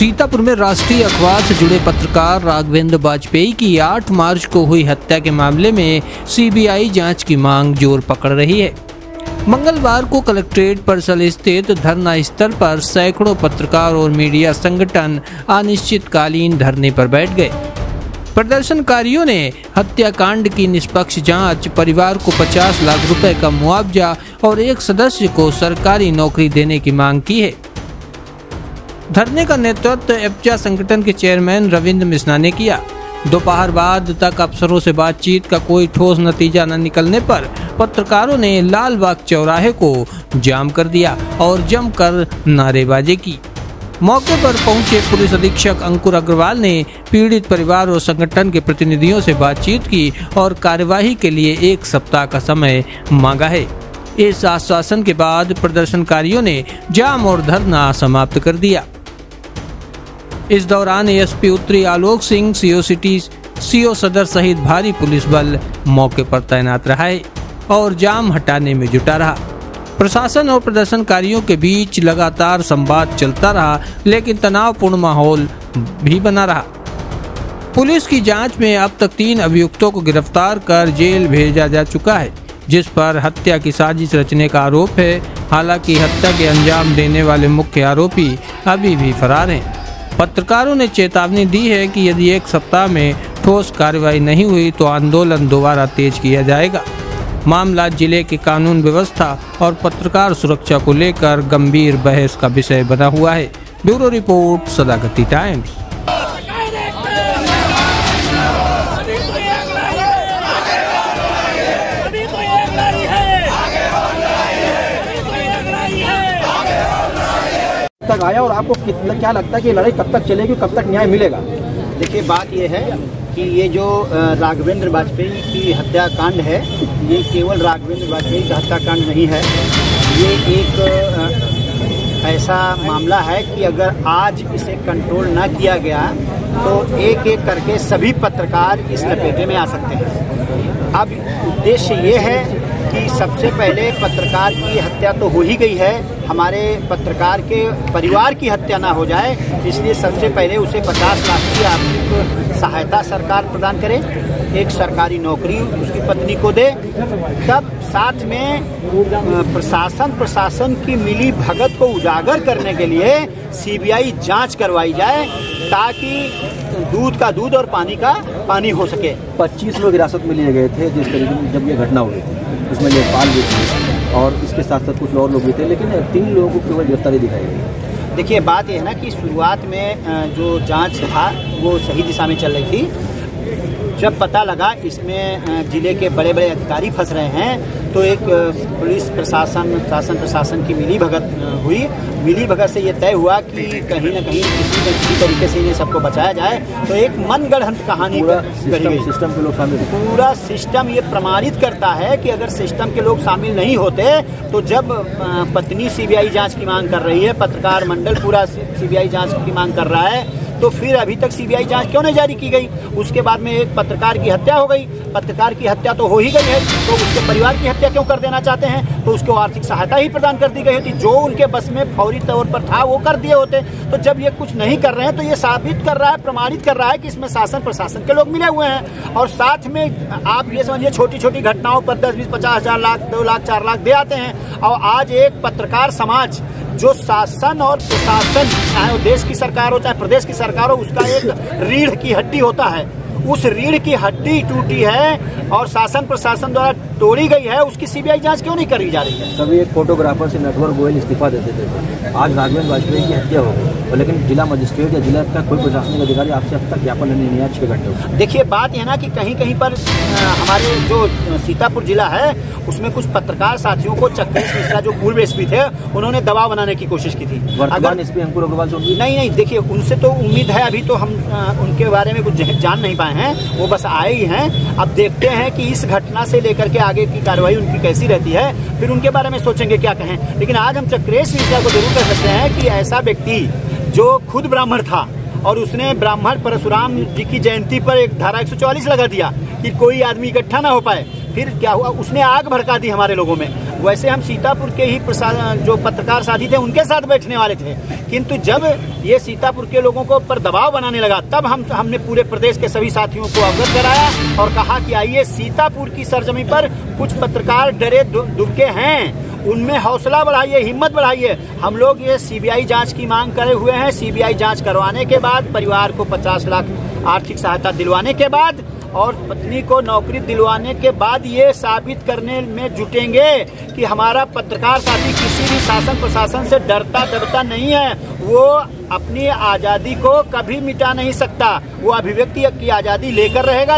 सीतापुर में राष्ट्रीय अखबार से जुड़े पत्रकार राघवेंद्र वाजपेयी की 8 मार्च को हुई हत्या के मामले में सीबीआई जांच की मांग जोर पकड़ रही है। मंगलवार को कलेक्ट्रेट परिसर स्थित धरना स्थल पर सैकड़ों पत्रकार और मीडिया संगठन अनिश्चितकालीन धरने पर बैठ गए। प्रदर्शनकारियों ने हत्याकांड की निष्पक्ष जांच, परिवार को 50 लाख रुपए का मुआवजा और एक सदस्य को सरकारी नौकरी देने की मांग की है। धरने का नेतृत्व एप्जा संगठन के चेयरमैन रविंद्र मिश्रा ने किया। दोपहर बाद तक अफसरों से बातचीत का कोई ठोस नतीजा न निकलने पर पत्रकारों ने लालबाग चौराहे को जाम कर दिया और जमकर नारेबाजी की। मौके पर पहुंचे पुलिस अधीक्षक अंकुर अग्रवाल ने पीड़ित परिवार और संगठन के प्रतिनिधियों से बातचीत की और कार्यवाही के लिए 1 सप्ताह का समय मांगा है। इस आश्वासन के बाद प्रदर्शनकारियों ने जाम और धरना समाप्त कर दिया। इस दौरान एएसपी उत्तरी Alok Singh, CO city, CO सदर सहित भारी पुलिस बल मौके पर तैनात रहा है और जाम हटाने में जुटा रहा। प्रशासन और प्रदर्शनकारियों के बीच लगातार संवाद चलता रहा, लेकिन तनावपूर्ण माहौल भी बना रहा। पुलिस की जांच में अब तक 3 अभियुक्तों को गिरफ्तार कर जेल भेजा जा चुका है, जिस पर हत्या की साजिश रचने का आरोप है। हालांकि हत्या के अंजाम देने वाले मुख्य आरोपी अभी भी फरार हैं। पत्रकारों ने चेतावनी दी है कि यदि 1 सप्ताह में ठोस कार्रवाई नहीं हुई तो आंदोलन दोबारा तेज किया जाएगा। मामला जिले की कानून व्यवस्था और पत्रकार सुरक्षा को लेकर गंभीर बहस का विषय बना हुआ है। Bureau report, Sadakati Times. तक आया और आपको कितना क्या लगता है कि लड़ाई कब तक चलेगी, कब तक न्याय मिलेगा? देखिए, बात यह है कि ये जो राघवेंद्र वाजपेयी की हत्याकांड है, ये केवल राघवेंद्र वाजपेयी का हत्याकांड नहीं है। ये एक ऐसा मामला है कि अगर आज इसे कंट्रोल ना किया गया तो एक एक करके सभी पत्रकार इस लपेटे में आ सकते हैं। अब उद्देश्य ये है कि सबसे पहले पत्रकार की हत्या तो हो ही गई है, हमारे पत्रकार के परिवार की हत्या ना हो जाए, इसलिए सबसे पहले उसे 50 लाख की आर्थिक सहायता सरकार प्रदान करे, एक सरकारी नौकरी उसकी पत्नी को दे, तब साथ में प्रशासन की मिली भगत को उजागर करने के लिए सीबीआई जांच करवाई जाए, ताकि दूध का दूध और पानी का पानी हो सके। 25 लोग हिरासत में लिए गए थे जिस तरीके जब ये घटना हुई थी, उसमें लेखपाल भी थे और इसके साथ साथ कुछ और लोग भी थे, लेकिन 3 लोगों को केवल गिरफ्तारी दिखाई गई। देखिए, बात यह है ना कि शुरुआत में जो जांच था वो सही दिशा में चल रही थी। जब पता लगा इसमें जिले के बड़े बड़े अधिकारी फंस रहे हैं, तो एक पुलिस प्रशासन की मिली भगत हुई। मिली भगत से ये तय हुआ कि कहीं न कहीं किसी न किसी तरीके से इन्हें सबको बचाया जाए, तो एक मनगढ़ंत कहानी सिस्टम के लोग शामिल, पूरा सिस्टम ये प्रमाणित करता है कि अगर सिस्टम के लोग शामिल नहीं होते तो जब पत्नी सीबीआई जांच की मांग कर रही है, पत्रकार मंडल पूरा सीबीआई जांच की मांग कर रहा है, तो फिर अभी तक सीबीआई जांच क्यों नहीं जारी की गई? उसके बाद में एक पत्रकार की हत्या हो गई। पत्रकार की हत्या तो हो ही गई है, तो उसके परिवार की हत्या क्यों कर देना चाहते हैं? तो उसको आर्थिक सहायता ही प्रदान कर दी गई होती, जो उनके बस में फौरी तौर पर था वो कर दिए होते। तो जब ये कुछ नहीं कर रहे हैं तो ये साबित कर रहा है, प्रमाणित कर रहा है कि इसमें शासन प्रशासन के लोग मिले हुए हैं। और साथ में आप ये समझिए, छोटी छोटी घटनाओं पर 10, 20, 50 हजार लाख, 2 लाख, 4 लाख दे आते हैं। और आज एक पत्रकार समाज जो शासन और प्रशासन, चाहे वो देश की सरकार हो चाहे प्रदेश की सरकार हो, उसका एक रीढ़ की हड्डी होता है, उस रीढ़ की हड्डी टूटी है और शासन प्रशासन द्वारा तोड़ी गई है, उसकी सीबीआई जांच क्यों नहीं करी जा रही है? कभी एक फोटोग्राफर से नटवर गोयल इस्तीफा देते थे, आज राघवेंद्र वाजपेयी की हत्या हो गई, लेकिन जिला मजिस्ट्रेट या जिला का कोई प्रशासनिक अधिकारी आपसे अब तक ज्ञापन नहीं लिया 6 घंटे। देखिए, बात यह ना कि कहीं कहीं पर हमारे जो सीतापुर जिला है उसमें कुछ पत्रकार साथियों को चक्रेश मिश्रा जो पूर्व एसपी थे, उन्होंने दबाव बनाने की कोशिश की थी। वर्तमान एसपी अंकुर अग्रवाल से नहीं, देखिए, उनसे तो उम्मीद है, अभी तो हम उनके बारे में कुछ जान नहीं पाए हैं, वो बस आए ही हैं। अब देखते हैं कि इस घटना से लेकर के आगे की कार्रवाई उनकी कैसी रहती है, फिर उनके बारे में सोचेंगे क्या कहें। लेकिन आज हम चक्रेश मिश्रा को जरूर कह सकते हैं कि ऐसा व्यक्ति जो खुद ब्राह्मण था और उसने ब्राह्मण परशुराम जी की जयंती पर एक धारा 144 लगा दिया कि कोई आदमी इकट्ठा ना हो पाए, फिर क्या हुआ, उसने आग भड़का दी हमारे लोगों में। वैसे हम सीतापुर के ही जो पत्रकार साथी थे उनके साथ बैठने वाले थे, किंतु जब ये सीतापुर के लोगों को पर दबाव बनाने लगा तब हमने पूरे प्रदेश के सभी साथियों को अवगत कराया और कहा कि आइए सीतापुर की सरजमी पर कुछ पत्रकार डरे दुबके हैं, उनमें हौसला बढ़ाइए, हिम्मत बढ़ाइए। हम लोग ये सीबीआई जांच की मांग करे हुए हैं। सीबीआई जांच करवाने के बाद परिवार को 50 लाख आर्थिक सहायता दिलवाने के बाद और पत्नी को नौकरी दिलवाने के बाद ये साबित करने में जुटेंगे कि हमारा पत्रकार साथी किसी भी शासन प्रशासन से डरता दबता नहीं है। वो अपनी आज़ादी को कभी मिटा नहीं सकता, वो अभिव्यक्ति की आज़ादी लेकर रहेगा।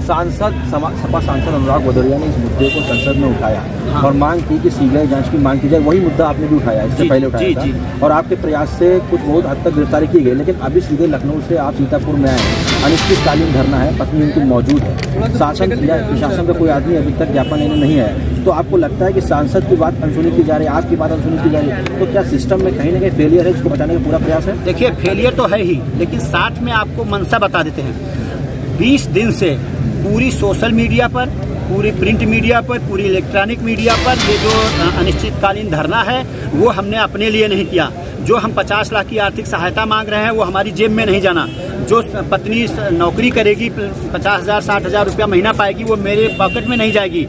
सपा सांसद अनुराग भदौरिया ने इस मुद्दे को संसद में उठाया और मांग की कि सीबीआई जांच की मांग की जाए। वही मुद्दा आपने भी उठाया, इससे पहले उठाया था और आपके प्रयास से कुछ बहुत हद तक गिरफ्तारी की गई, लेकिन अभी सीधे लखनऊ से आप सीतापुर में आए हैं। अनिश्चितकालीन धरना है, पत्नी उनकी मौजूद है, शासन का कोई आदमी अभी तक ज्ञापन लेने नहीं है, तो आपको लगता है कि सांसद की बात अनसुनी की जा रही है, आपकी बात अनसुनी की जा रही है, तो क्या सिस्टम में कहीं ना कहीं फेलियर है जिसको बचाने का पूरा प्रयास है? देखिए, फेलियर तो है ही, लेकिन साथ में आपको मंशा बता देते हैं। 20 दिन से पूरी सोशल मीडिया पर, पूरी प्रिंट मीडिया पर, पूरी इलेक्ट्रॉनिक मीडिया पर ये जो अनिश्चितकालीन धरना है वो हमने अपने लिए नहीं किया। जो हम 50 लाख की आर्थिक सहायता मांग रहे हैं वो हमारी जेब में नहीं जाना। जो पत्नी नौकरी करेगी 50,000 60,000 रुपया महीना पाएगी वो मेरे पॉकेट में नहीं जाएगी।